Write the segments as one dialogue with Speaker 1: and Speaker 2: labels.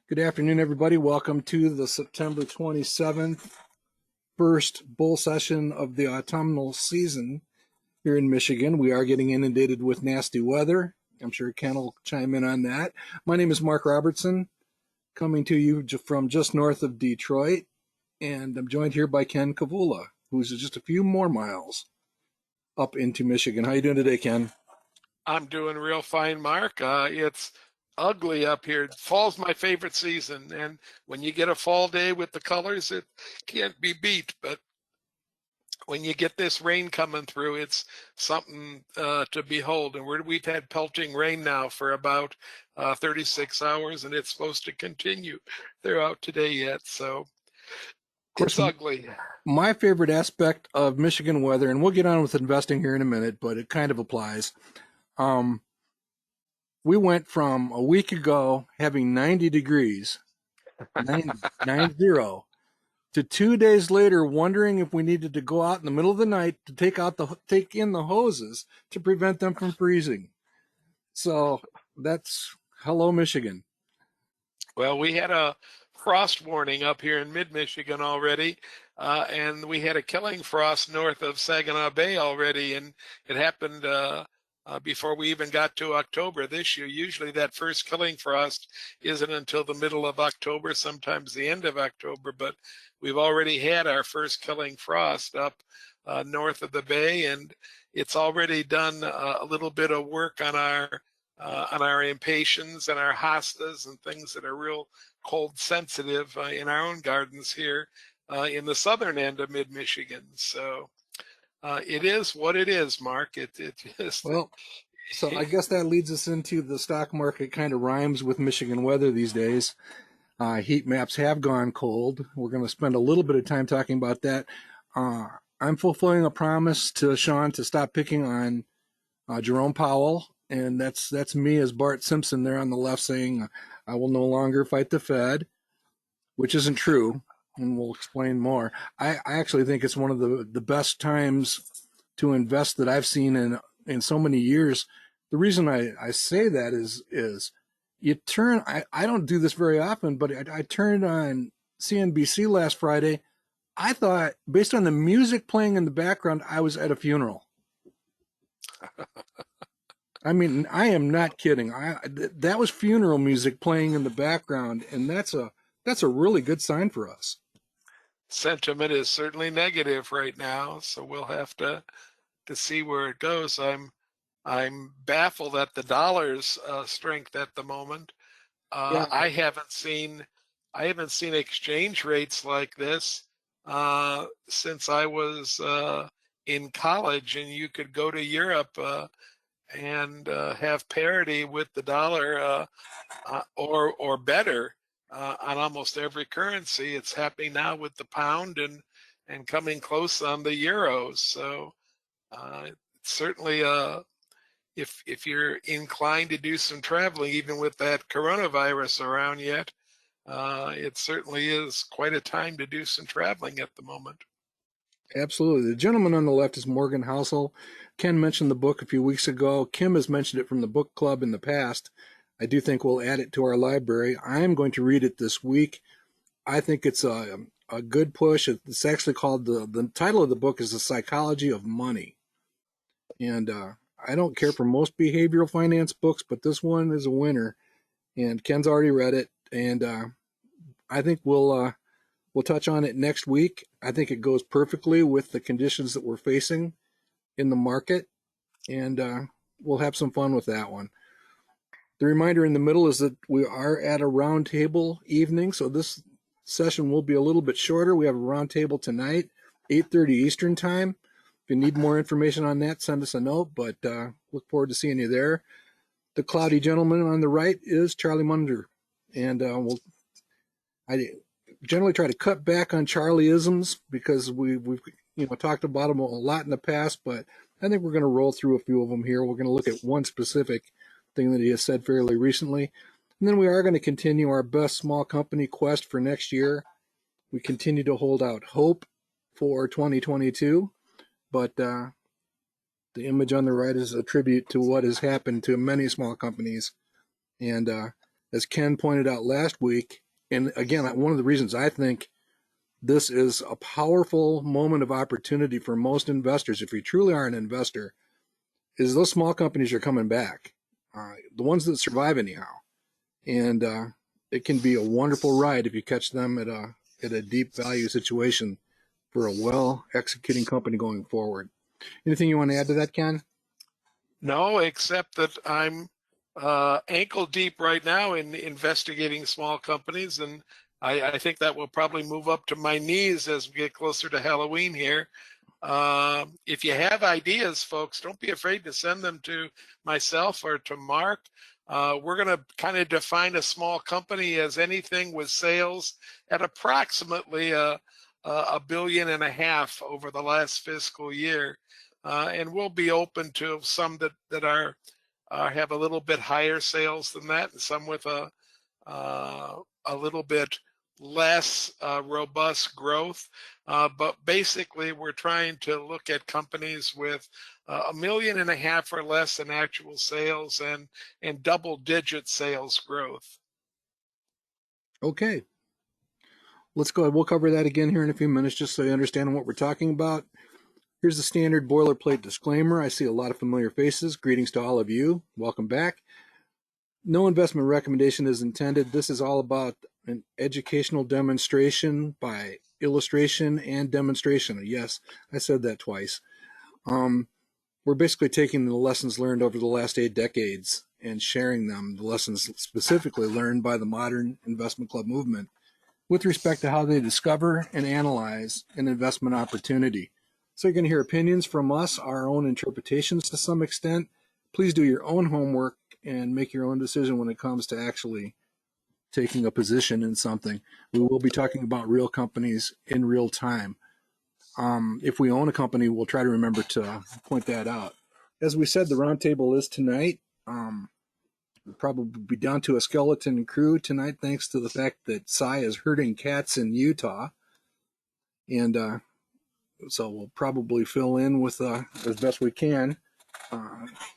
Speaker 1: Good afternoon, everybody. Welcome to the September 27th first bull session of the autumnal season here in Michigan. We are getting inundated with nasty weather. I'm sure Ken will chime in on that. My name is Mark Robertson, coming to you from just north of Detroit, and I'm joined here by Ken Kavula, who's just a few more miles up into Michigan. How you doing today, Ken?
Speaker 2: I'm doing real fine, Mark. It's ugly up here. Fall's my favorite season, and when you get a fall day with the colors, it can't be beat. But when you get this rain coming through, it's something to behold. And we've had pelting rain now for about 36 hours, and it's supposed to continue throughout today yet. So
Speaker 1: Of course,
Speaker 2: it's ugly.
Speaker 1: my favorite aspect of Michigan weather, and we'll get on with investing here in a minute, but it kind of applies. We went from a week ago having 90 degrees, 90, to 2 days later wondering if we needed to go out in the middle of the night to take in the hoses to prevent them from freezing. So that's hello, Michigan.
Speaker 2: Well, we had a frost warning up here in mid-Michigan already, and we had a killing frost north of Saginaw Bay already, and it happened before we even got to October this year. Usually that first killing frost isn't until the middle of October, sometimes the end of October, but we've already had our first killing frost up north of the bay, and it's already done a little bit of work on our impatiens and our hostas and things that are real cold sensitive in our own gardens here in the southern end of mid-Michigan. So it is what it is, Mark. It just
Speaker 1: Well, so I guess that leads us into the stock market. Kind of rhymes with Michigan weather these days. Heat maps have gone cold. We're going to spend a little bit of time talking about that. I'm fulfilling a promise to Sean to stop picking on Jerome Powell, and that's me as Bart Simpson there on the left saying I will no longer fight the Fed, which isn't true, and we'll explain more. I actually think it's one of the best times to invest that I've seen in so many years. The reason I say that is you turn I don't do this very often, but I turned on CNBC last Friday. I thought, based on the music playing in the background, I was at a funeral. I mean, I am not kidding. That was funeral music playing in the background, and that's a really good sign for us.
Speaker 2: sentiment is certainly negative right now, so we'll have to see where it goes. I'm baffled at the dollar's strength at the moment.
Speaker 1: Yeah,
Speaker 2: I haven't seen exchange rates like this since I was in college, and you could go to Europe and have parity with the dollar or better on almost every currency. It's happening now with the pound and coming close on the euros. So certainly if you're inclined to do some traveling, even with that coronavirus around yet, it certainly is quite a time to do some traveling at the moment.
Speaker 1: absolutely. The gentleman on the left is Morgan Housel. Ken mentioned the book a few weeks ago. Kim has mentioned it from the book club in the past. I do think we'll add it to our library. I am going to read it this week. I think it's a good push. It's actually called, the title of the book is The Psychology of Money. And I don't care for most behavioral finance books, but this one is a winner. And Ken's already read it, and I think we'll touch on it next week. I think it goes perfectly with the conditions that we're facing in the market, and we'll have some fun with that one. The reminder in the middle is that we are at a roundtable evening, so this session will be a little bit shorter. We have a roundtable tonight, 8:30 Eastern time. If you need more information on that, send us a note, but look forward to seeing you there. The cloudy gentleman on the right is Charlie Munder, and I generally try to cut back on Charlie-isms because we've talked about them a lot in the past, but I think we're going to roll through a few of them here. We're going to look at one specific thing that he has said fairly recently, and then we are going to continue our best small company quest for next year. We continue to hold out hope for 2022, but the image on the right is a tribute to what has happened to many small companies. And as Ken pointed out last week, and again, one of the reasons I think this is a powerful moment of opportunity for most investors, if you truly are an investor, is those small companies are coming back, the ones that survive anyhow. And it can be a wonderful ride if you catch them at a deep value situation for a well executing company going forward. Anything you want to add to that, Ken?
Speaker 2: No, except that I'm ankle deep right now in investigating small companies, and I think that will probably move up to my knees as we get closer to Halloween here. If you have ideas, folks, don't be afraid to send them to myself or to Mark. We're going to kind of define a small company as anything with sales at approximately $1.5 billion over the last fiscal year. And we'll be open to some that are have a little bit higher sales than that, and some with a little bit less robust growth. But basically, we're trying to look at companies with $1.5 million or less in actual sales and double-digit sales growth.
Speaker 1: Okay. Let's go ahead. We'll cover that again here in a few minutes just so you understand what we're talking about. Here's the standard boilerplate disclaimer. I see a lot of familiar faces. Greetings to all of you. Welcome back. No investment recommendation is intended. This is all about an educational demonstration by illustration and demonstration. Yes, I said that twice. We're basically taking the lessons learned over the last 8 decades and sharing them, the lessons specifically learned by the modern investment club movement with respect to how they discover and analyze an investment opportunity. So you're going to hear opinions from us, our own interpretations to some extent. Please do your own homework and make your own decision when it comes to actually taking a position in something. We will be talking about real companies in real time. If we own a company, we'll try to remember to point that out. As we said, the roundtable is tonight. We'll probably be down to a skeleton crew tonight, thanks to the fact that Cy is herding cats in Utah. And so we'll probably fill in with as best we can.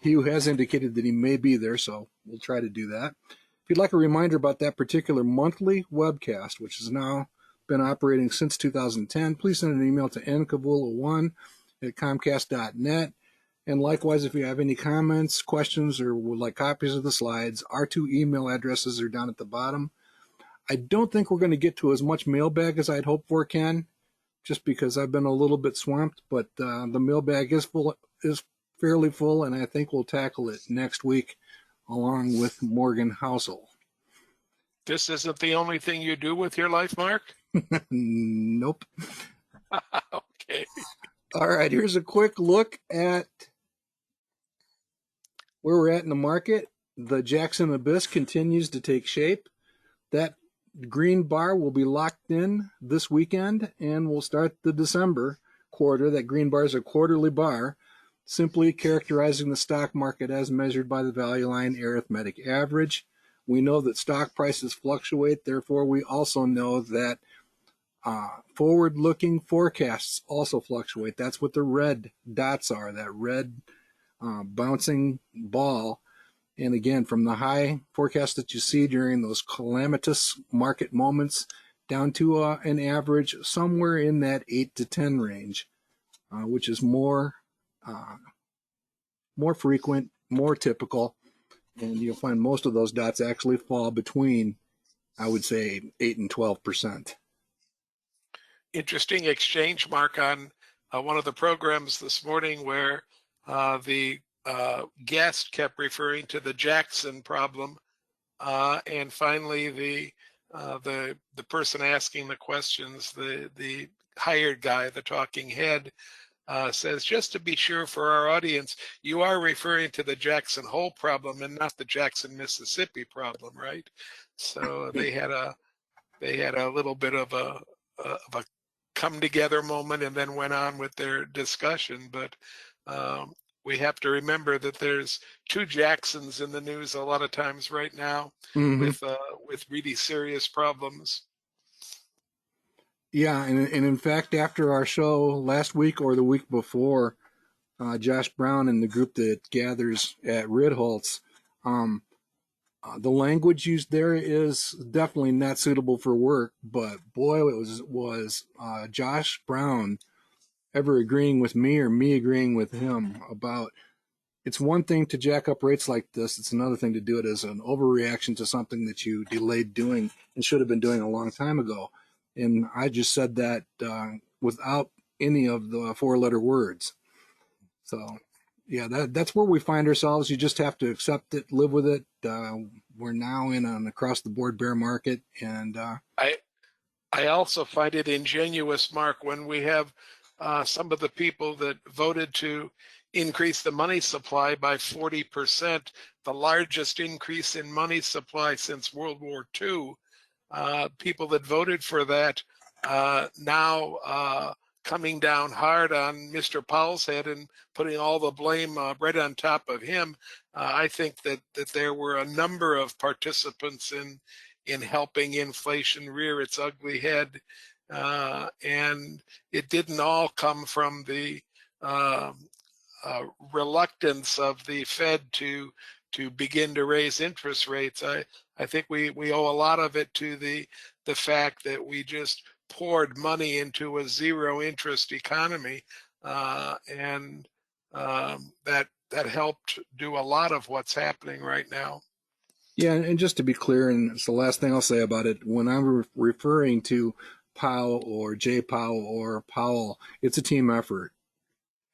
Speaker 1: Hugh has indicated that he may be there, so we'll try to do that. If you'd like a reminder about that particular monthly webcast, which has now been operating since 2010, please send an email to ncavula1@comcast.net. And likewise, if you have any comments, questions, or would like copies of the slides, our 2 email addresses are down at the bottom. I don't think we're going to get to as much mailbag as I'd hoped for, Ken, just because I've been a little bit swamped, but the mailbag is fairly full, and I think we'll tackle it next week along with Morgan Housel.
Speaker 2: This isn't the only thing you do with your life, Mark?
Speaker 1: Nope.
Speaker 2: Okay.
Speaker 1: All right, here's a quick look at where we're at in the market. The Jackson Abyss continues to take shape. That green bar will be locked in this weekend, and we'll start the December quarter. That green bar is a quarterly bar, simply characterizing the stock market as measured by the value line arithmetic average. We know that stock prices fluctuate. Therefore, we also know that forward-looking forecasts also fluctuate. That's what the red dots are, that red bouncing ball. And again, from the high forecast that you see during those calamitous market moments down to an average somewhere in that 8 to 10 range, which is more frequent, more typical. And you'll find most of those dots actually fall between, I would say, 8 and 12%.
Speaker 2: Interesting exchange, Mark, on one of the programs this morning where the guest kept referring to the Jackson problem, and finally the person asking the questions, the hired guy, the talking head, says, just to be sure for our audience, you are referring to the Jackson Hole problem and not the Jackson, Mississippi problem, right? So they had a little bit of a come together moment and then went on with their discussion. But we have to remember that there's 2 Jacksons in the news a lot of times right now, with really serious problems.
Speaker 1: Yeah, and in fact, after our show last week or the week before, Josh Brown and the group that gathers at Ritholtz The language used there is definitely not suitable for work, but boy, it was Josh Brown ever agreeing with me or me agreeing with him about it's one thing to jack up rates like this. It's another thing to do it as an overreaction to something that you delayed doing and should have been doing a long time ago. And I just said that without any of the four-letter words. So, yeah, that's where we find ourselves. You just have to accept it, live with it. We're now in an across-the-board bear market, and
Speaker 2: I I also find it ingenuous, Mark, when we have some of the people that voted to increase the money supply by 40%, the largest increase in money supply since World War II. People that voted for that now coming down hard on Mr. Powell's head and putting all the blame right on top of him. I think that there were a number of participants in helping inflation rear its ugly head, and it didn't all come from the uh, reluctance of the Fed to begin to raise interest rates. I think we owe a lot of it to the fact that we just poured money into a zero interest economy, and that helped do a lot of what's happening right now.
Speaker 1: yeah, and just to be clear, and it's the last thing I'll say about it, when I'm referring to Powell or Jay Powell or Powell, it's a team effort,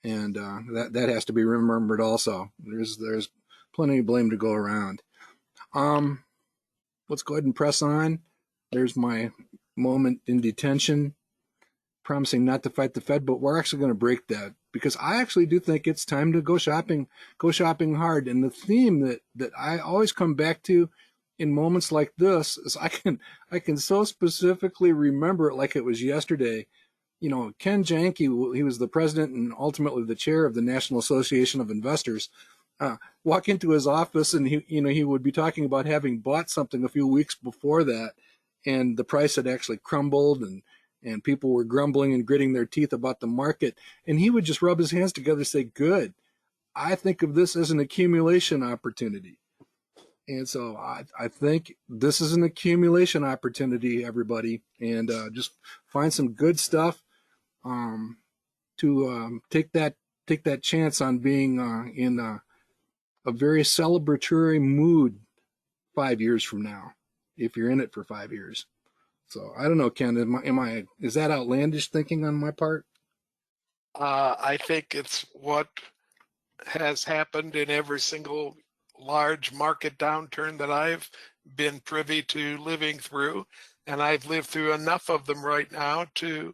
Speaker 1: and that has to be remembered also. There's plenty of blame to go around. Um, let's go ahead and press on. There's my moment in detention, promising not to fight the Fed, but we're actually going to break that because I actually do think it's time to go shopping hard. And the theme that I always come back to in moments like this is I can so specifically remember it like it was yesterday. You know, Ken Janke, he was the president and ultimately the chair of the National Association of Investors. Walk into his office and he would be talking about having bought something a few weeks before that, and the price had actually crumbled and people were grumbling and gritting their teeth about the market, and he would just rub his hands together and say, "Good, I think of this as an accumulation opportunity." And so I think this is an accumulation opportunity, everybody, and just find some good stuff to take that chance on being in a very celebratory mood 5 years from now, if you're in it for 5 years. So I don't know, Ken, is that outlandish thinking on my part?
Speaker 2: I think it's what has happened in every single large market downturn that I've been privy to living through, and I've lived through enough of them right now to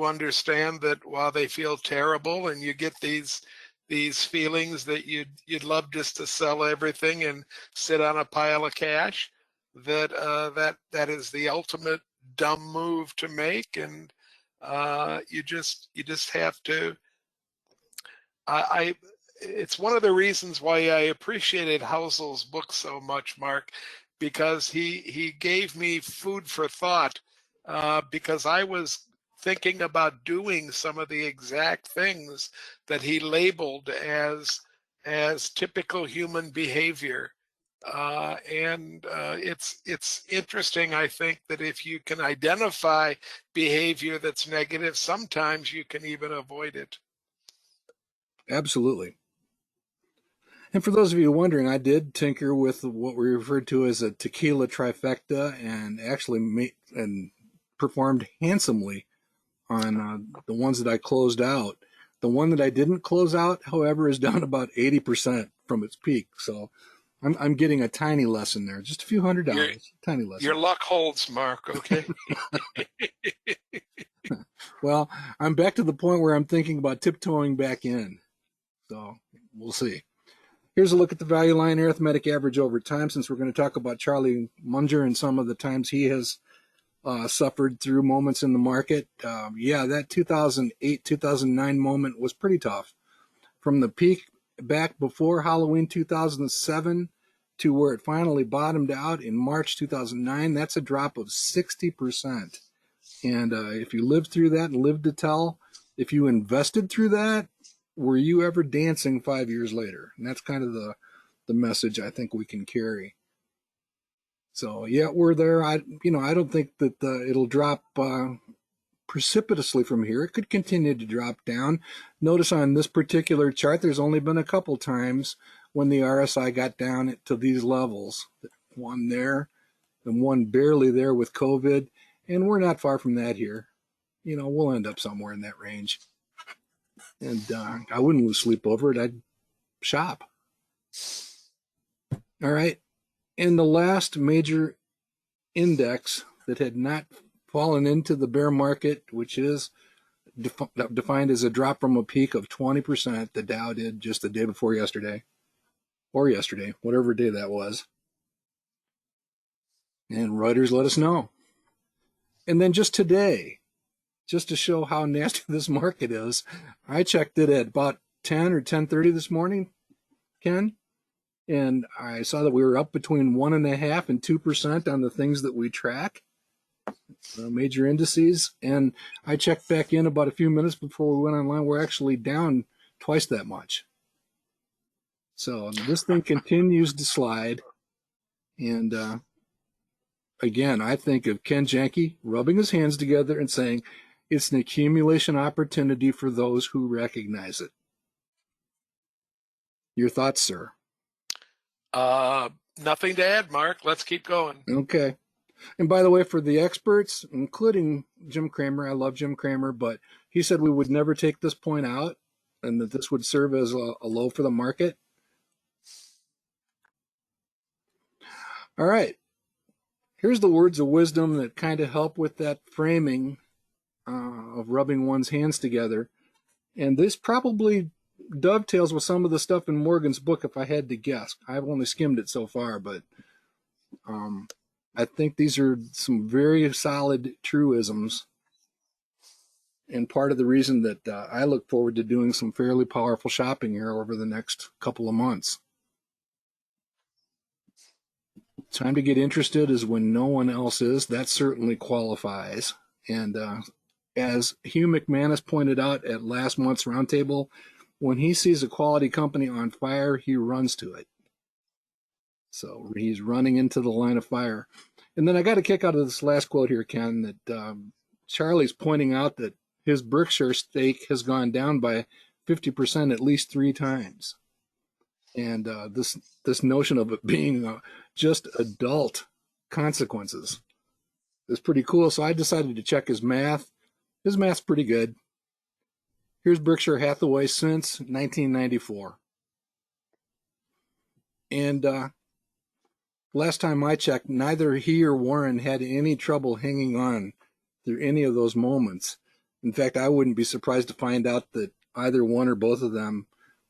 Speaker 2: understand that while they feel terrible and you get these feelings that you'd love just to sell everything and sit on a pile of cash, that is the ultimate dumb move to make, and you just have to. I It's one of the reasons why I appreciated Housel's book so much, Mark, because he gave me food for thought, because I was thinking about doing some of the exact things that he labeled as typical human behavior. And it's interesting, I think, that if you can identify behavior that's negative, sometimes you can even avoid it.
Speaker 1: Absolutely. And for those of you wondering, I did tinker with what we referred to as a tequila trifecta, and actually and performed handsomely on the ones that I closed out. The one that I didn't close out, however, is down about 80% from its peak. So I'm getting a tiny lesson there, just a few
Speaker 2: Your
Speaker 1: $100, tiny
Speaker 2: your
Speaker 1: lesson.
Speaker 2: luck holds, Mark. Okay.
Speaker 1: Well, I'm back to the point where I'm thinking about tiptoeing back in. So we'll see. Here's a look at the value line arithmetic average over time, since we're going to talk about Charlie Munger and some of the times he has suffered through moments in the market. Yeah, that 2008, 2009 moment was pretty tough. From the peak back before Halloween 2007 to where it finally bottomed out in March 2009, that's a drop of 60%. And if you lived through that and lived to tell, if you invested through that, were you ever dancing 5 years later? And that's kind of the message I think we can carry. So yeah, we're there. I don't think that it'll drop precipitously from here. It could continue to drop down. Notice on this particular chart, there's only been a couple times when the RSI got down to these levels. One there and one barely there with COVID. And we're not far from that here. We'll end up somewhere in that range. And I wouldn't lose sleep over it. I'd shop. All right. And the last major index that had not fallen into the bear market, which is defined as a drop from a peak of 20%, the Dow did just the day before yesterday, or yesterday, whatever day that was. And Reuters let us know. And then just today, just to show how nasty this market is, I checked it at about 10 or 10:30 this morning, Ken, and I saw that we were up between 1.5% and 2% on the things that we track, major indices. And I checked back in about a few minutes before we went online. We're actually down twice that much. So this thing continues to slide. And again, I think of Ken Janke rubbing his hands together and saying, it's an accumulation opportunity for those who recognize it. Your thoughts, sir?
Speaker 2: Nothing to add, Mark. Let's keep going.
Speaker 1: Okay. And by the way, for the experts, including Jim Cramer, I love Jim Cramer, but he said we would never take this point out and that this would serve as a low for the market. All right. Here's the words of wisdom that kind of help with that framing of rubbing one's hands together. And this probably dovetails with some of the stuff in Morgan's book, if I had to guess. I've only skimmed it so far, but I think these are some very solid truisms, and part of the reason that I look forward to doing some fairly powerful shopping here over the next couple of months. Time to get interested is when no one else is. That certainly qualifies. And as Hugh McManus pointed out at last month's roundtable, when he sees a quality company on fire, he runs to it. So he's running into the line of fire. And then I got a kick out of this last quote here, Ken, that Charlie's pointing out that his Berkshire stake has gone down by 50% at least 3 times. And this notion of it being just adult consequences is pretty cool. So I decided to check his math. His math's pretty good. Here's Berkshire Hathaway since 1994. And last time I checked, neither he or Warren had any trouble hanging on through any of those moments. In fact, I wouldn't be surprised to find out that either one or both of them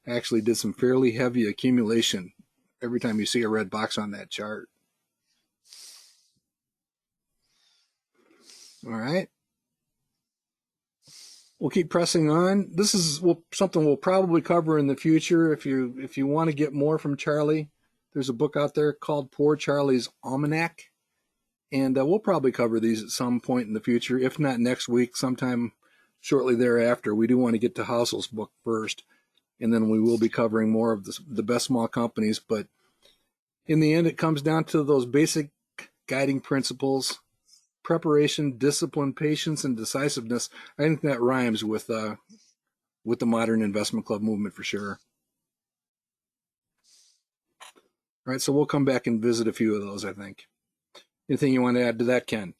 Speaker 1: actually did some fairly heavy accumulation every time you see a red box on that chart. All right. We'll keep pressing on. This is something we'll probably cover in the future. If you want to get more from Charlie, there's a book out there called Poor Charlie's Almanac. And we'll probably cover these at some point in the future, if not next week, sometime shortly thereafter. We do want to get to Housel's book first, and then we will be covering more of the best small companies. But in the end, it comes down to those basic guiding principles: preparation, discipline, patience, and decisiveness. I think that rhymes with the modern investment club movement for sure. All right, so we'll come back and visit a few of those, I think. Anything you want to add to that, Ken?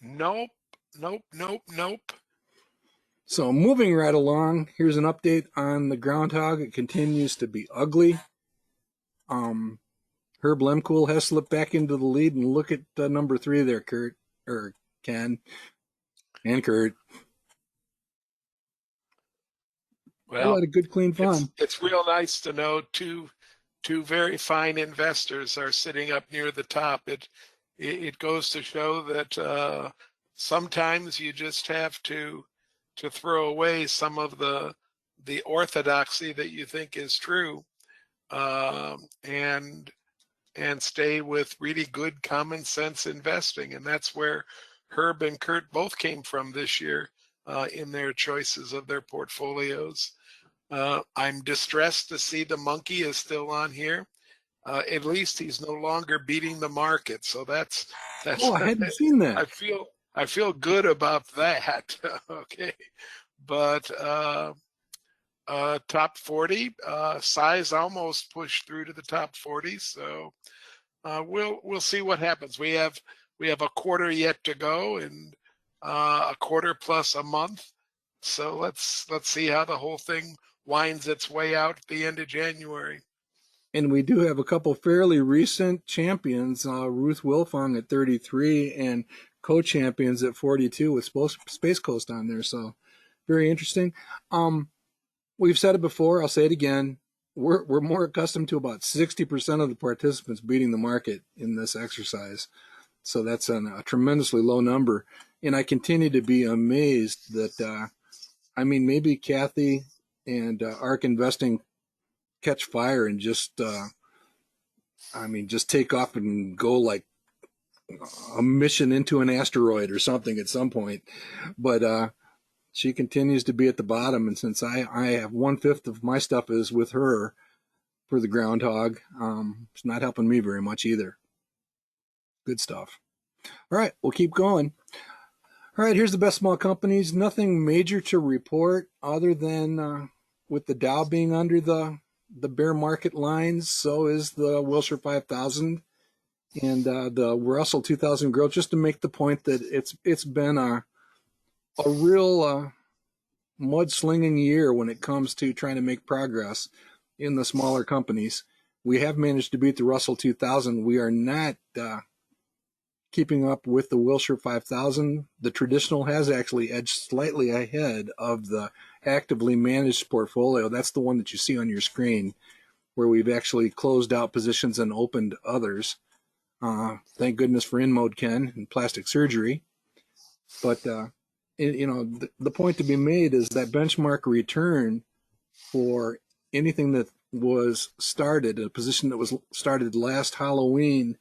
Speaker 2: Nope.
Speaker 1: So moving right along, here's an update on the Groundhog. It continues to be ugly. Herb Lemkool has slipped back into the lead, and look at number 3 there, Ken, and Kurt.
Speaker 2: Well,
Speaker 1: a lot of good, clean fun.
Speaker 2: It's real nice to know two very fine investors are sitting up near the top. It goes to show that sometimes you just have to throw away some of the orthodoxy that you think is true, and stay with really good common sense investing. And that's where Herb and Kurt both came from this year in their choices of their portfolios. I'm distressed to see the monkey is still on here. At least he's no longer beating the market. So that's
Speaker 1: Oh, I hadn't seen that.
Speaker 2: I feel good about that. Okay, but top 40 size almost pushed through to the top 40. So we'll see what happens. We have a quarter yet to go, and a quarter plus a month. So let's see how the whole thing winds its way out at the end of January.
Speaker 1: And we do have a couple fairly recent champions, Ruth Wilfong at 33 and co-champions at 42 with Space Coast on there. So very interesting. We've said it before. I'll say it again. We're more accustomed to about 60% of the participants beating the market in this exercise. So that's a tremendously low number. And I continue to be amazed that, maybe Kathy and ARK Investing catch fire and just take off and go like a mission into an asteroid or something at some point. But she continues to be at the bottom, and since I have 1/5 of my stuff is with her for the Groundhog, it's not helping me very much either. Good stuff. All right, we'll keep going. All right, here's the best small companies. Nothing major to report other than with the Dow being under the bear market lines, so is the Wilshire 5000 and the Russell 2000 growth. Just to make the point that it's been a real mudslinging year when it comes to trying to make progress in the smaller companies. We have managed to beat the Russell 2000. We are not keeping up with the Wilshire 5000. The traditional has actually edged slightly ahead of the actively managed portfolio. That's the one that you see on your screen, where we've actually closed out positions and opened others. Thank goodness for InMode Ken and plastic surgery. But the point to be made is that benchmark return for anything that was started, a position that was started last Halloween,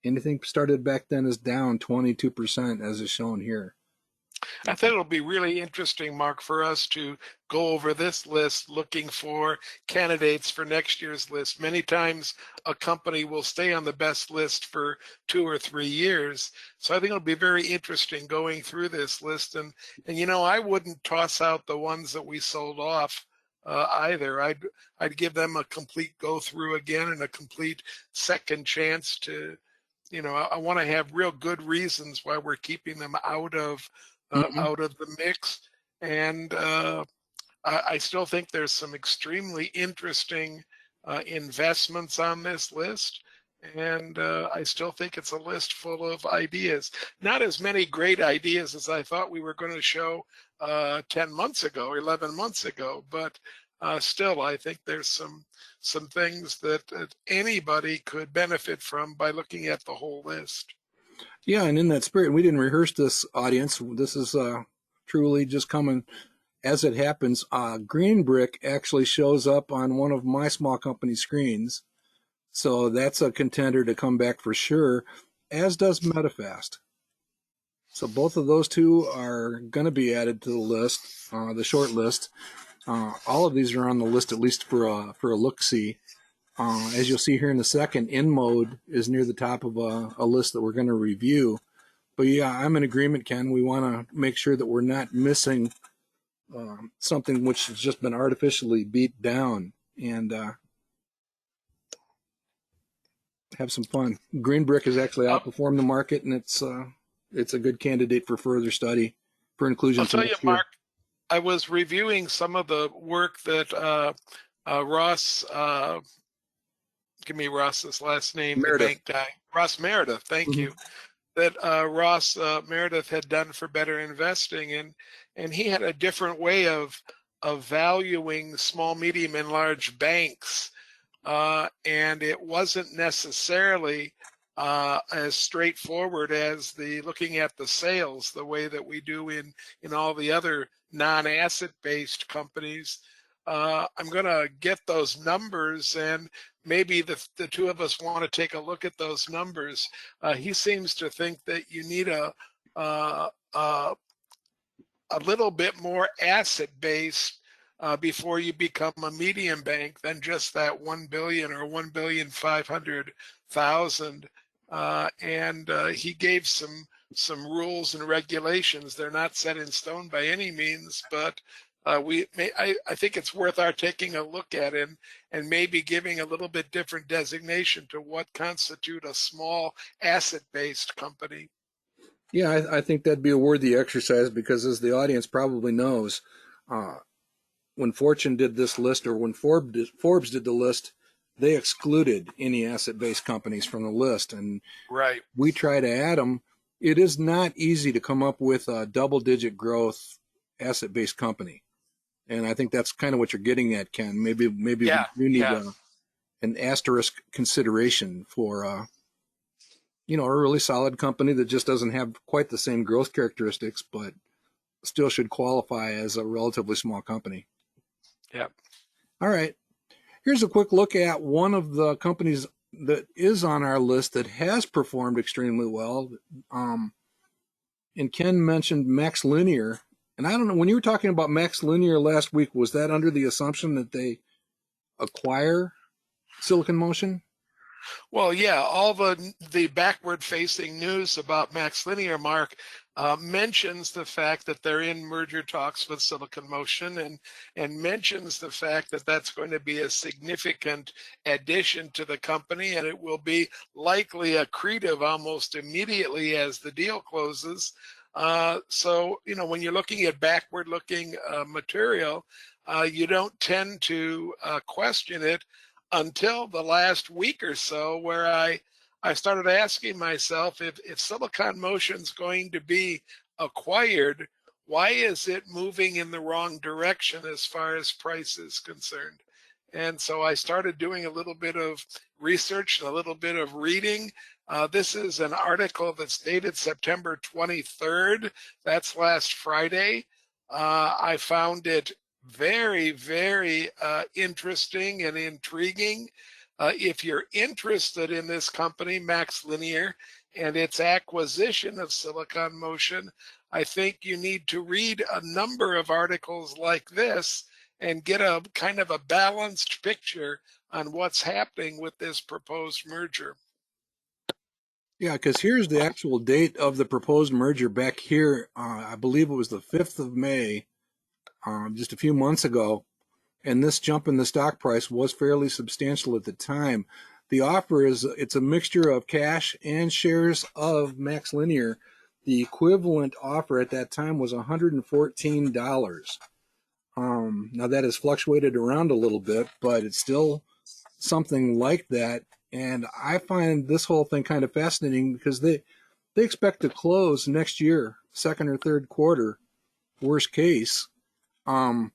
Speaker 1: anything started back then is down 22%, as is shown here.
Speaker 2: I think it'll be really interesting, Mark, for us to go over this list looking for candidates for next year's list. Many times a company will stay on the best list for 2 or 3 years. So I think it'll be very interesting going through this list. And I wouldn't toss out the ones that we sold off either. I'd give them a complete go through again and a complete second chance to, I want to have real good reasons why we're keeping them out of the mix. And I still think there's some extremely interesting investments on this list. And I still think it's a list full of ideas. Not as many great ideas as I thought we were going to show 10 months ago, or 11 months ago, but still, I think there's some things that anybody could benefit from by looking at the whole list.
Speaker 1: Yeah, and in that spirit, we didn't rehearse this, audience. This is truly just coming as it happens. Green Brick actually shows up on one of my small company screens. So that's a contender to come back for sure, as does MetaFast. So both of those two are going to be added to the list, the short list. All of these are on the list, at least for a look-see. As you'll see here in a second, InMode is near the top of a list that we're going to review. But yeah, I'm in agreement, Ken. We want to make sure that we're not missing something which has just been artificially beat down, and have some fun. Green Brick has actually outperformed the market, and it's a good candidate for further study for inclusion.
Speaker 2: I'll tell you, Mark, I was reviewing some of the work that Ross, give me Ross's last name,
Speaker 1: Meredith.
Speaker 2: the bank guy, Ross Meredith, thank you, that Ross Meredith had done for Better Investing, and he had a different way of valuing small, medium, and large banks, and it wasn't necessarily as straightforward as the looking at the sales the way that we do in all the other non-asset based companies. I'm going to get those numbers, and maybe the two of us want to take a look at those numbers. He seems to think that you need a little bit more asset based before you become a medium bank than just that 1 billion or 1,500,000. And he gave some rules and regulations. They're not set in stone by any means, but I think it's worth our taking a look at it and maybe giving a little bit different designation to what constitute a small asset-based company.
Speaker 1: Yeah, I think that'd be a worthy exercise because, as the audience probably knows, uh, when Fortune did this list, or when Forbes did the list, they excluded any asset-based companies from the list, and
Speaker 2: Right.
Speaker 1: we try to add them. It is not easy to come up with a double-digit growth asset-based company, and I think that's kind of what you're getting at, Ken. Maybe we
Speaker 2: Yeah.
Speaker 1: do need
Speaker 2: Yeah.
Speaker 1: an asterisk consideration for a really solid company that just doesn't have quite the same growth characteristics, but still should qualify as a relatively small company.
Speaker 2: Yeah.
Speaker 1: All right. Here's a quick look at one of the companies that is on our list that has performed extremely well. Um, and Ken mentioned Max Linear. And I don't know, when you were talking about Max Linear last week, was that under the assumption that they acquire Silicon Motion?
Speaker 2: Well, yeah, all the backward-facing news about Max Linear, Mark, mentions the fact that they're in merger talks with Silicon Motion, and mentions the fact that that's going to be a significant addition to the company, and it will be likely accretive almost immediately as the deal closes. So, when you're looking at backward-looking material, you don't tend to question it until the last week or so, where I started asking myself, if Silicon Motion's going to be acquired, why is it moving in the wrong direction as far as price is concerned? And so I started doing a little bit of research and a little bit of reading. This is an article that's dated September 23rd. That's last Friday. I found it very, very interesting and intriguing. If you're interested in this company, Max Linear, and its acquisition of Silicon Motion, I think you need to read a number of articles like this and get a kind of a balanced picture on what's happening with this proposed merger.
Speaker 1: Yeah, because here's the actual date of the proposed merger back here. I believe it was the 5th of May, just a few months ago. And this jump in the stock price was fairly substantial at the time. The offer it's a mixture of cash and shares of Max Linear. The equivalent offer at that time was $114. Now that has fluctuated around a little bit, but it's still something like that. And I find this whole thing kind of fascinating because they expect to close next year, second or third quarter, worst case. Um,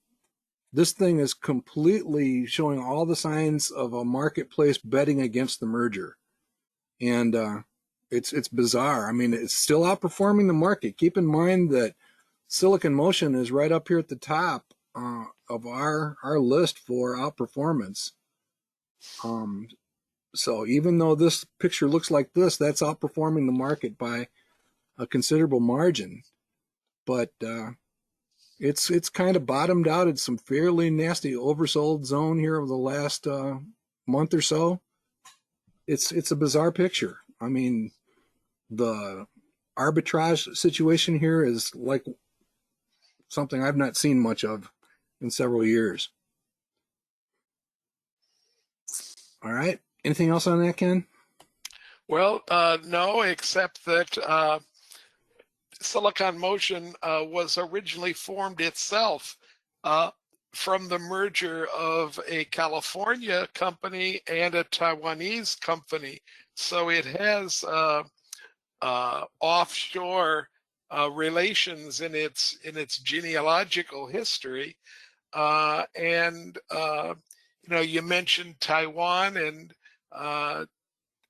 Speaker 1: this thing is completely showing all the signs of a marketplace betting against the merger, and it's bizarre. I mean, it's still outperforming the market. Keep in mind that Silicon Motion is right up here at the top of our list for outperformance. Um, so even though this picture looks like this, that's outperforming the market by a considerable margin. But it's kind of bottomed out at some fairly nasty oversold zone here over the last month or so. It's a bizarre picture. I mean, the arbitrage situation here is like something I've not seen much of in several years. All right. Anything else on that, Ken?
Speaker 2: Well, no, except that Silicon Motion was originally formed itself uh, from the merger of a California company and a Taiwanese company. So it has offshore relations in its genealogical history. And you mentioned Taiwan, and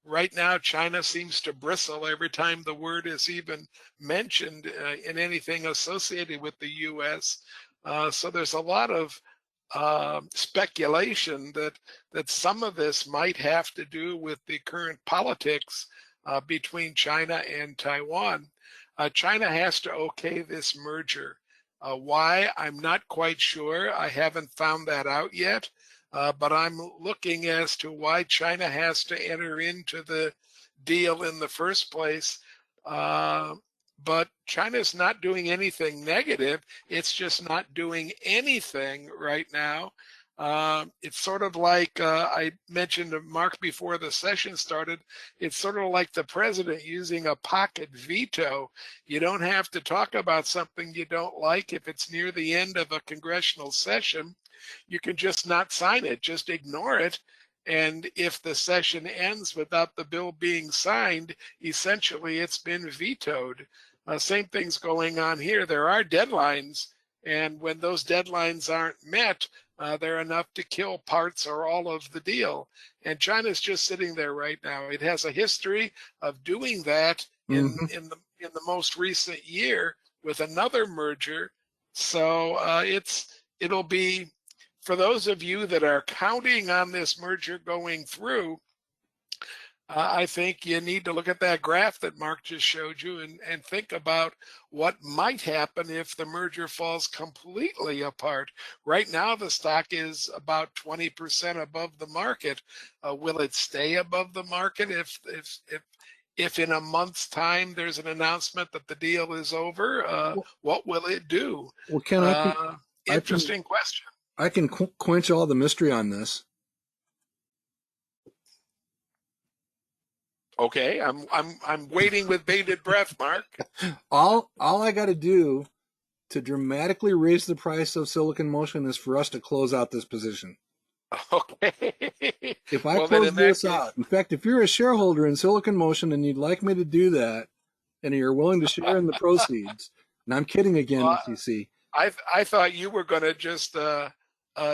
Speaker 2: right now, China seems to bristle every time the word is even mentioned in anything associated with the U.S. So there's a lot of speculation that some of this might have to do with the current politics between China and Taiwan. China has to okay this merger. Why? I'm not quite sure. I haven't found that out yet. But I'm looking as to why China has to enter into the deal in the first place. But China's not doing anything negative. It's just not doing anything right now. It's sort of like I mentioned to Mark before the session started. It's sort of like the president using a pocket veto. You don't have to talk about something you don't like if it's near the end of a congressional session. You can just not sign it, just ignore it. And if the session ends without the bill being signed, essentially it's been vetoed. Same thing's going on here. There are deadlines, and when those deadlines aren't met, they're enough to kill parts or all of the deal. And China's just sitting there right now. It has a history of doing that
Speaker 1: Hmm.
Speaker 2: in the most recent year with another merger. So it'll be, for those of you that are counting on this merger going through, I think you need to look at that graph that Mark just showed you and think about what might happen if the merger falls completely apart. Right now, the stock is about 20% above the market. Will it stay above the market if in a month's time there's an announcement that the deal is over?
Speaker 1: Well,
Speaker 2: What will it do?
Speaker 1: well, Ken,
Speaker 2: Uh,
Speaker 1: I can,
Speaker 2: Interesting question.
Speaker 1: I can quench all the mystery on this.
Speaker 2: Okay, I'm waiting with bated breath, Mark.
Speaker 1: All I got to do to dramatically raise the price of Silicon Motion is for us to close out this position.
Speaker 2: Okay.
Speaker 1: If I
Speaker 2: Well, then
Speaker 1: close
Speaker 2: in that
Speaker 1: this
Speaker 2: case,
Speaker 1: out, in fact, if you're a shareholder in Silicon Motion and you'd like me to do that, and you're willing to share in the proceeds, and I'm kidding again,
Speaker 2: well,
Speaker 1: SEC.
Speaker 2: I thought you were going to just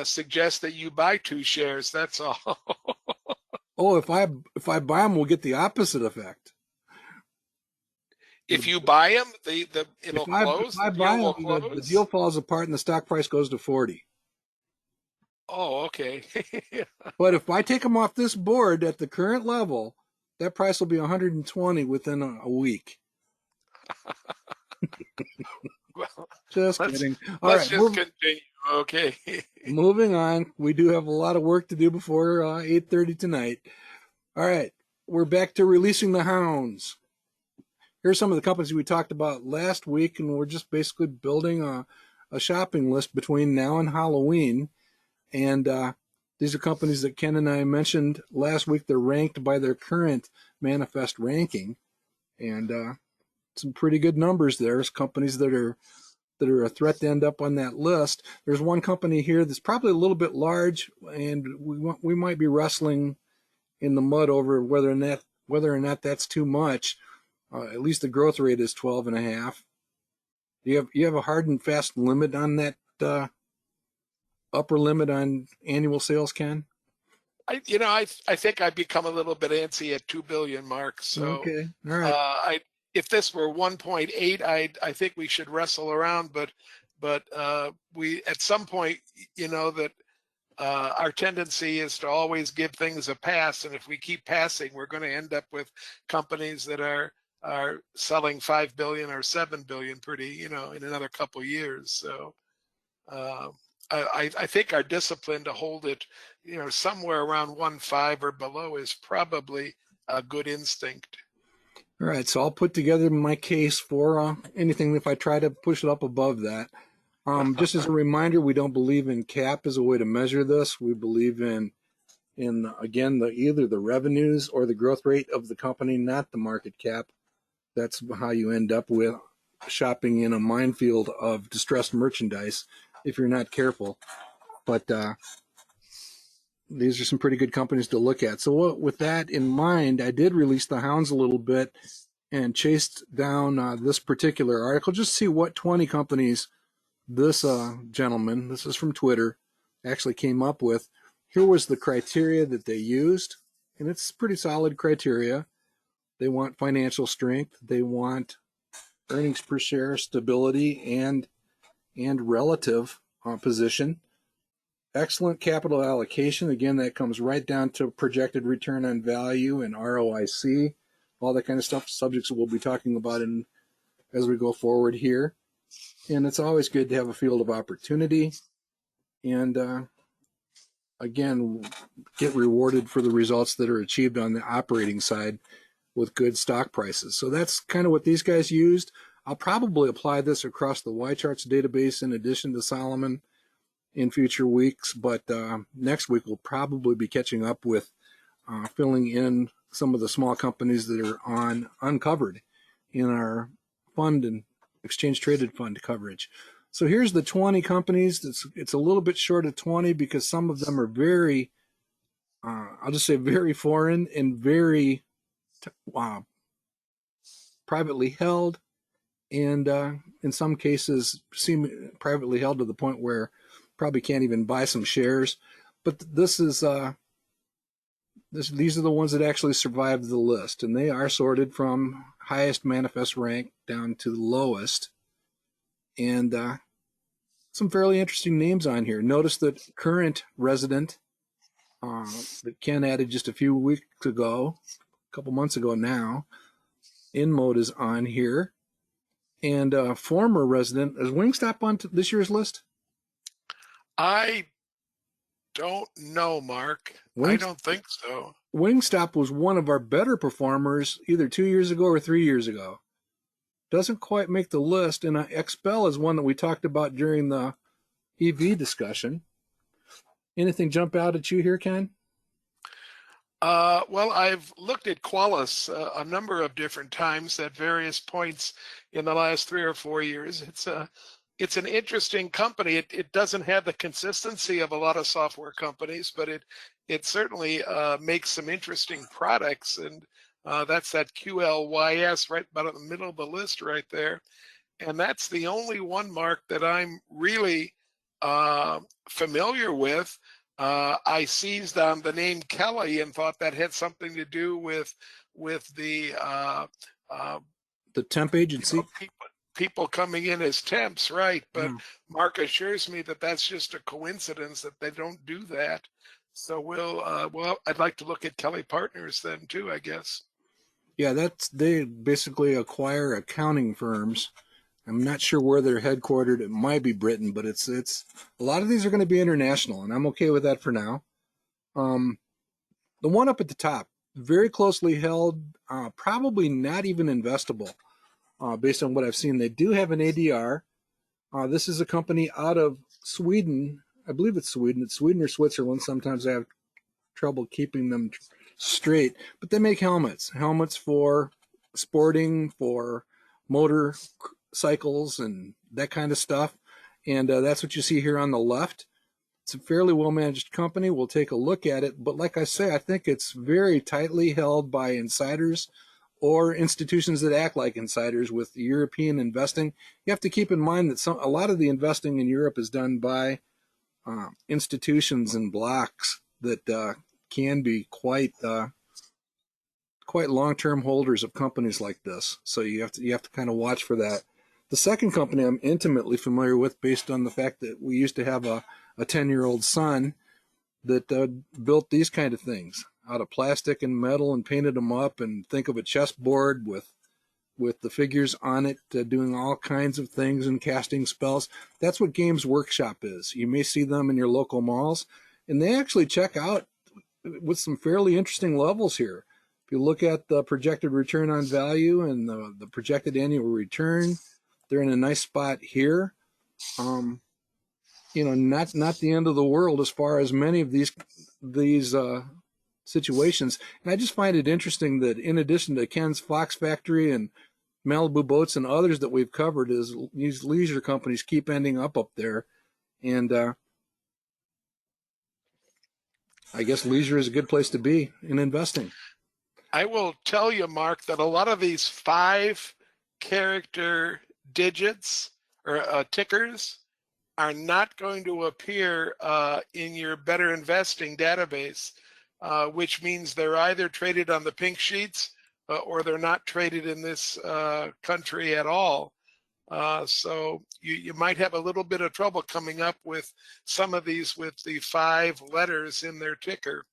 Speaker 2: suggest that you buy 2 shares. That's all.
Speaker 1: Oh, if I buy them, we'll get the opposite effect.
Speaker 2: If you buy them, the
Speaker 1: If
Speaker 2: it'll
Speaker 1: if
Speaker 2: close.
Speaker 1: I
Speaker 2: The deal
Speaker 1: buy
Speaker 2: will
Speaker 1: them, the deal
Speaker 2: close.
Speaker 1: falls apart and the stock price goes to 40.
Speaker 2: Oh, okay.
Speaker 1: But if I take them off this board at the current level, that price will be 120 within a week.
Speaker 2: Well,
Speaker 1: Just
Speaker 2: let's
Speaker 1: kidding. All
Speaker 2: let's
Speaker 1: right,
Speaker 2: just continue. Okay.
Speaker 1: moving on. We do have a lot of work to do before 8:30 tonight. All right, we're back to releasing the hounds. Here's some of the companies we talked about last week, and we're just basically building a shopping list between now and Halloween. And these are companies that Ken and I mentioned last week. They're ranked by their current manifest ranking, and some pretty good numbers there. There's companies that are a threat to end up on that list. There's one company here that's probably a little bit large, and we might be wrestling in the mud over whether or not that's too much. At least the growth rate is 12.5. You have a hard and fast limit on that upper limit on annual sales, Ken?
Speaker 2: I think I'd become a little bit antsy at 2 billion, Mark. So,
Speaker 1: Okay, all right.
Speaker 2: I if this were 1.8, I think we should wrestle around. But we at some point, that our tendency is to always give things a pass, and if we keep passing, we're going to end up with companies that are selling 5 billion or 7 billion pretty, in another couple years. So. Uh, I think our discipline to hold it, somewhere around 1.5 or below is probably a good instinct.
Speaker 1: All right, so I'll put together my case for anything if I try to push it up above that. Just as a reminder, we don't believe in cap as a way to measure this. We believe in again either the revenues or the growth rate of the company, not the market cap. That's how you end up with shopping in a minefield of distressed merchandise if you're not careful. But these are some pretty good companies to look at. So with that in mind, I did release the hounds a little bit and chased down this particular article, just to see what 20 companies this gentleman, this is from Twitter, actually came up with. Here was the criteria that they used, and it's pretty solid criteria. They want financial strength, they want earnings per share stability and relative position. Excellent capital allocation. Again, that comes right down to projected return on value and ROIC, all that kind of stuff, subjects that we'll be talking about as we go forward here. And it's always good to have a field of opportunity and, again, get rewarded for the results that are achieved on the operating side with good stock prices. So that's kind of what these guys used. I'll probably apply this across the Y-Charts database in addition to Solomon in future weeks, but next week we'll probably be catching up with filling in some of the small companies that are on uncovered in our fund and exchange traded fund coverage. So here's the 20 companies. It's a little bit short of 20 because some of them are very, I'll just say very foreign and very privately held, and in some cases seem privately held to the point where probably can't even buy some shares. But this is these are the ones that actually survived the list, and they are sorted from highest manifest rank down to lowest, and some fairly interesting names on here. Notice that current resident that Ken added just a few weeks ago, a couple months ago now, InMode is on here. And former resident, is Wingstop on this year's list?
Speaker 2: I don't know, Mark. I
Speaker 1: Wings,
Speaker 2: don't think so.
Speaker 1: Wingstop was one of our better performers either 2 years ago or 3 years ago. Doesn't quite make the list. And XPEL is one that we talked about during the EV discussion. Anything jump out at you here, Ken?
Speaker 2: Well, I've looked at Qualys a number of different times at various points in the last 3 or 4 years. It's an interesting company. It doesn't have the consistency of a lot of software companies, but it certainly makes some interesting products, and that's that QLYS right about in the middle of the list right there. And that's the only one, Mark, that I'm really familiar with. I seized on the name Kelly and thought that had something to do with the
Speaker 1: The temp agency?
Speaker 2: people coming in as temps, right? But
Speaker 1: Yeah.
Speaker 2: Mark assures me that that's just a coincidence, that they don't do that. So well, I'd like to look at Kelly Partners then too, I guess.
Speaker 1: Yeah, they basically acquire accounting firms. I'm not sure where they're headquartered. It might be Britain, but it's a lot of these are going to be international, and I'm okay with that for now. The one up at the top, very closely held, probably not even investable, based on what I've seen. They do have an ADR. This is a company out of Sweden. I believe it's Sweden. It's Sweden or Switzerland. Sometimes I have trouble keeping them straight, but they make helmets for sporting, for motorcycles, and that kind of stuff. And that's what you see here on the left. It's a fairly well-managed company. We'll take a look at it. But like I say, I think it's very tightly held by insiders or institutions that act like insiders with European investing. You have to keep in mind that a lot of the investing in Europe is done by institutions and blocks that can be quite long-term holders of companies like this. So you have to kind of watch for that. The second company I'm intimately familiar with, based on the fact that we used to have a 10-year-old son that built these kind of things out of plastic and metal and painted them up, and think of a chessboard with the figures on it, doing all kinds of things and casting spells. That's what Games Workshop is. You may see them in your local malls, and they actually check out with some fairly interesting levels here. If you look at the projected return on value and the projected annual return, they're in a nice spot here. Not the end of the world as far as many of these situations. And I just find it interesting that in addition to Ken's Fox Factory and Malibu Boats and others that we've covered, is these leisure companies keep ending up there. And I guess leisure is a good place to be in investing.
Speaker 2: I will tell you, Mark, that a lot of these 5-character digits or tickers are not going to appear in your Better Investing database, which means they're either traded on the pink sheets or they're not traded in this country at all. So you might have a little bit of trouble coming up with some of these with the 5 letters in their ticker.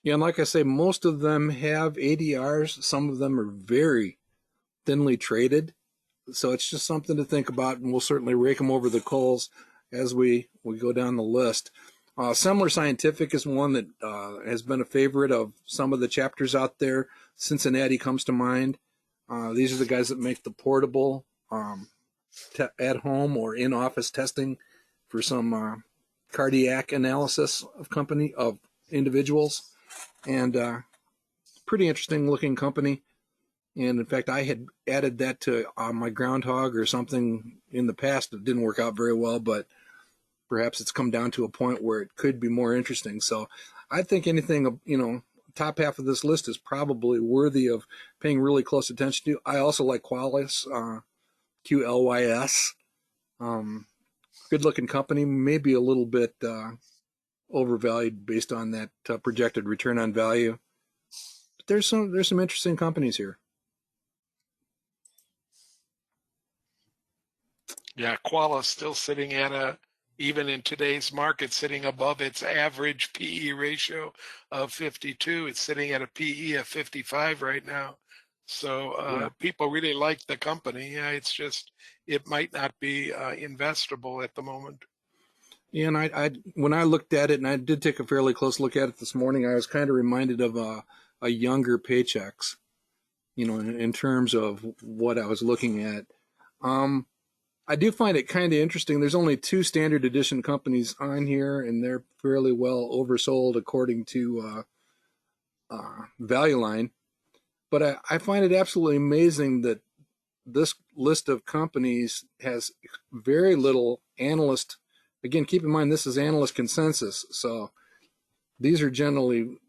Speaker 1: Yeah, and like I say, most of them have ADRs. Some of them are very thinly traded. So it's just something to think about, and we'll certainly rake them over the coals as we go down the list. Semler Scientific is one that has been a favorite of some of the chapters out there. Cincinnati comes to mind. These are the guys that make the portable at home or in office testing for some cardiac analysis of individuals, and pretty interesting looking company. And in fact, I had added that to my Groundhog or something in the past. It didn't work out very well, but perhaps it's come down to a point where it could be more interesting. So I think anything, top half of this list is probably worthy of paying really close attention to. I also like Qualys, QLYS. Good looking company, maybe a little bit overvalued based on that projected return on value. But there's some interesting companies here.
Speaker 2: Yeah, Quala's still sitting at even in today's market, sitting above its average PE ratio of 52. It's sitting at a PE of 55 right now. So
Speaker 1: Yeah.
Speaker 2: people really like the company. Yeah, it's just, it might not be investable at the moment.
Speaker 1: Yeah, and I when I looked at it, and I did take a fairly close look at it this morning, I was kind of reminded of a younger Paychex, in terms of what I was looking at. I do find it kind of interesting. There's only 2 standard edition companies on here, and they're fairly well oversold according to Value Line. But I find it absolutely amazing that this list of companies has very little analyst. Again, keep in mind this is analyst consensus, so these are generally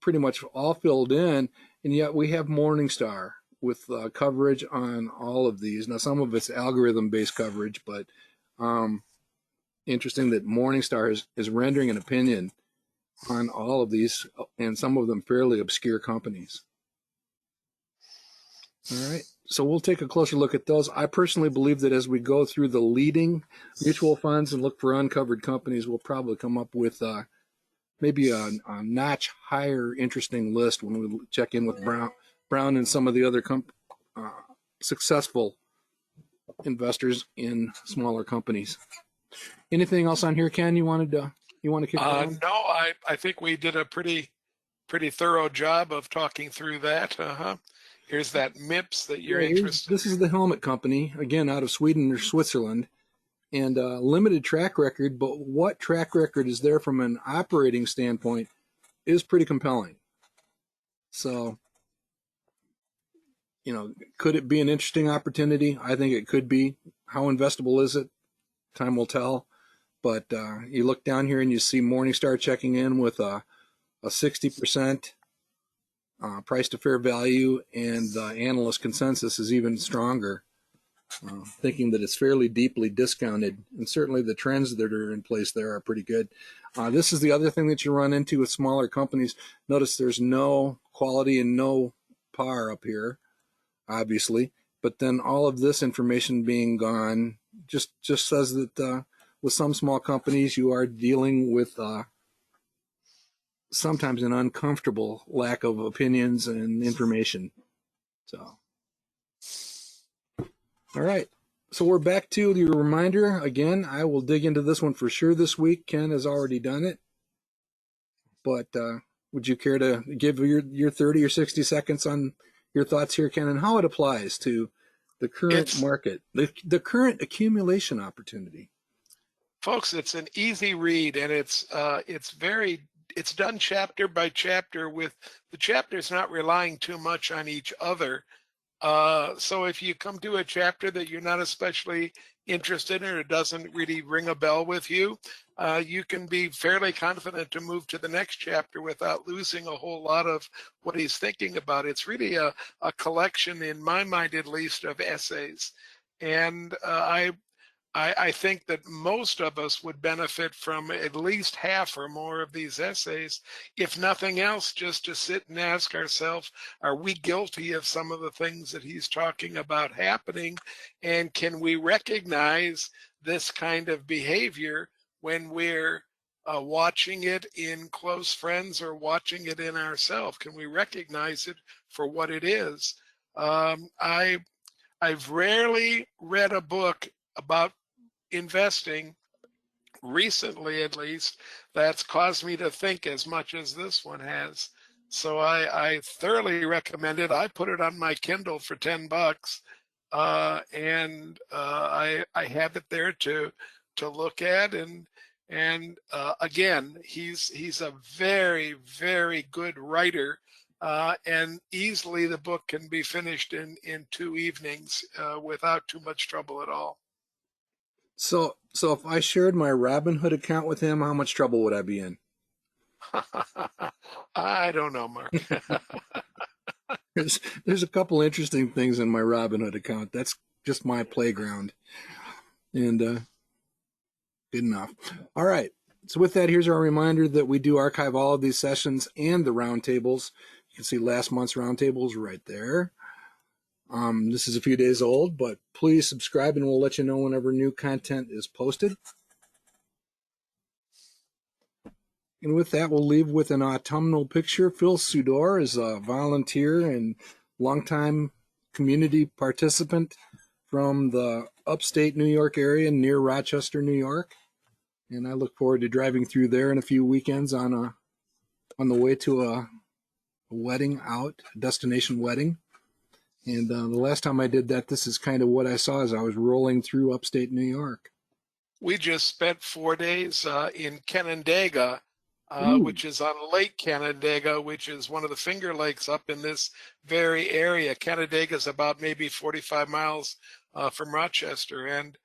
Speaker 1: pretty much all filled in, and yet we have Morningstar with coverage on all of these. Now, some of it's algorithm-based coverage, but interesting that Morningstar is rendering an opinion on all of these, and some of them fairly obscure companies. All right, so we'll take a closer look at those. I personally believe that as we go through the leading mutual funds and look for uncovered companies, we'll probably come up with maybe a notch higher interesting list when we check in with Brown and some of the other successful investors in smaller companies. Anything else on here, Ken? You want to kick going?
Speaker 2: No, I think we did a pretty thorough job of talking through that. Here's that MIPS that you're
Speaker 1: Yeah,
Speaker 2: interested
Speaker 1: this is the helmet company, again, out of Sweden or Switzerland, and limited track record, but what track record is there from an operating standpoint is pretty compelling. So, could it be an interesting opportunity? I think it could be. How investable is it? Time will tell. But you look down here and you see Morningstar checking in with a 60% price to fair value, and the analyst consensus is even stronger, thinking that it's fairly deeply discounted. And certainly the trends that are in place there are pretty good. This is the other thing that you run into with smaller companies. Notice there's no quality and no par up here, obviously. But then all of this information being gone just says that with some small companies you are dealing with sometimes an uncomfortable lack of opinions and information. So, all right. So we're back to your reminder. Again, I will dig into this one for sure this week. Ken has already done it. But would you care to give your 30 or 60 seconds on your thoughts here, Ken, and how it applies to the current market, the current accumulation opportunity?
Speaker 2: Folks, it's an easy read, and it's done chapter by chapter, with the chapters not relying too much on each other. So if you come to a chapter that you're not especially interested in, or it doesn't really ring a bell with you, you can be fairly confident to move to the next chapter without losing a whole lot of what he's thinking about. It's really a collection, in my mind at least, of essays. And I think that most of us would benefit from at least half or more of these essays, if nothing else, just to sit and ask ourselves, are we guilty of some of the things that he's talking about happening? And can we recognize this kind of behavior when we're watching it in close friends or watching it in ourselves? Can we recognize it for what it is? I've rarely read a book about investing, recently at least, that's caused me to think as much as this one has. So I thoroughly recommend it. I put it on my Kindle for $10, and I have it there to look at. And again, he's a very, very good writer, and easily the book can be finished in 2 evenings without too much trouble at all.
Speaker 1: So if I shared my Robinhood account with him, how much trouble would I be in?
Speaker 2: I don't know, Mark.
Speaker 1: There's a couple interesting things in my Robinhood account. That's just my playground, and good enough. All right. So with that, here's our reminder that we do archive all of these sessions and the roundtables. You can see last month's roundtables right there. This is a few days old, but please subscribe and we'll let you know whenever new content is posted. And with that, we'll leave with an autumnal picture. Phil Sudor is a volunteer and longtime community participant from the upstate New York area near Rochester, New York. And I look forward to driving through there in a few weekends on the way to a wedding out, a destination wedding. And the last time I did that, this is kind of what I saw as I was rolling through upstate New York.
Speaker 2: We just spent 4 days in Canandaigua,
Speaker 1: Ooh.
Speaker 2: which is on Lake Canandaigua, which is one of the Finger Lakes up in this very area. Canandaigua is about maybe 45 miles from Rochester, and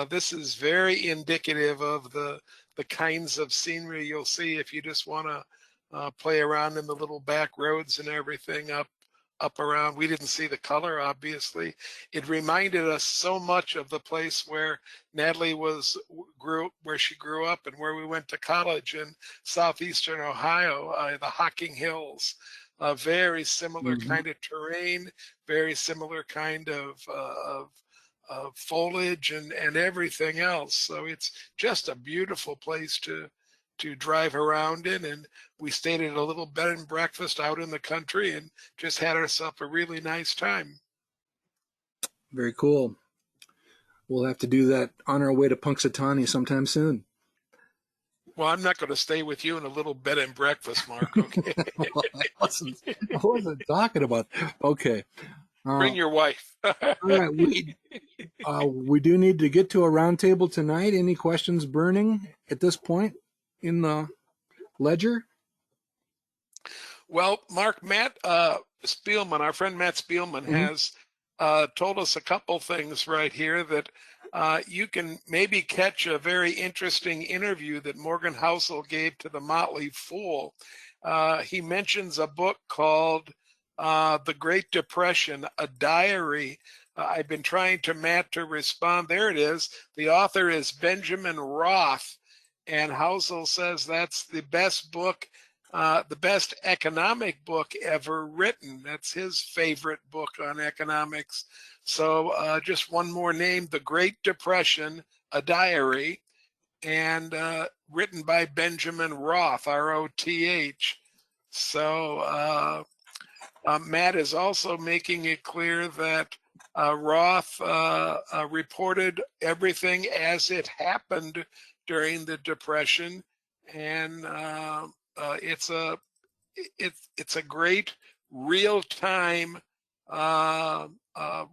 Speaker 2: this is very indicative of the kinds of scenery you'll see if you just want to play around in the little back roads and everything up around. We didn't see the color, obviously. It reminded us so much of the place where Natalie where she grew up and where we went to college in southeastern Ohio, the Hocking Hills. A very similar kind of terrain, very similar kind of foliage and everything else. So it's just a beautiful place to drive around in, and we stayed at a little bed and breakfast out in the country and just had ourselves a really nice time.
Speaker 1: Very cool. We'll have to do that on our way to Punxsutawney sometime soon.
Speaker 2: Well, I'm not going to stay with you in a little bed and breakfast, Mark. Okay.
Speaker 1: I wasn't talking about. Okay.
Speaker 2: Bring your wife.
Speaker 1: All right. We do need to get to a roundtable tonight. Any questions burning at this point in the ledger?
Speaker 2: Well, Mark, Matt Spielman, our friend Matt Spielman, has told us a couple things right here that you can maybe catch a very interesting interview that Morgan Housel gave to the Motley Fool. He mentions a book called The Great Depression, a diary. I've been trying to Matt to respond. There it is. The author is Benjamin Roth, and Housel says that's the best book, the best economic book ever written. That's his favorite book on economics. So just one more name, The Great Depression, a diary, and written by Benjamin Roth, R-O-T-H. So Matt is also making it clear that Roth reported everything as it happened during the Depression, and it's a great real-time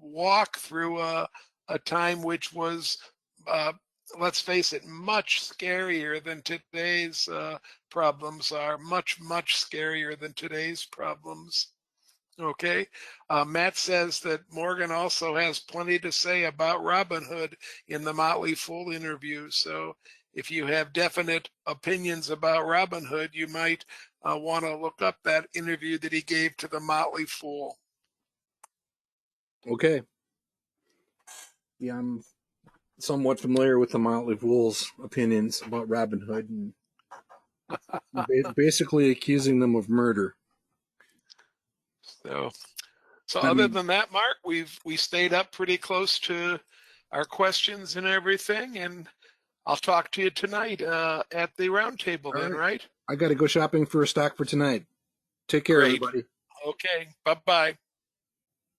Speaker 2: walk through a time which was, let's face it, much scarier than today's problems are. Much scarier than today's problems. Okay. Matt says that Morgan also has plenty to say about Robinhood in the Motley Fool interview. So if you have definite opinions about Robinhood, you might want to look up that interview that he gave to the Motley Fool.
Speaker 1: Okay. Yeah, I'm somewhat familiar with the Motley Fool's opinions about Robinhood and basically accusing them of murder.
Speaker 2: So other than that, Mark, we stayed up pretty close to our questions and everything, and I'll talk to you tonight at the roundtable then, right?
Speaker 1: I got to go shopping for a stock for tonight. Take care,
Speaker 2: Great.
Speaker 1: everybody.
Speaker 2: Okay. Bye-bye.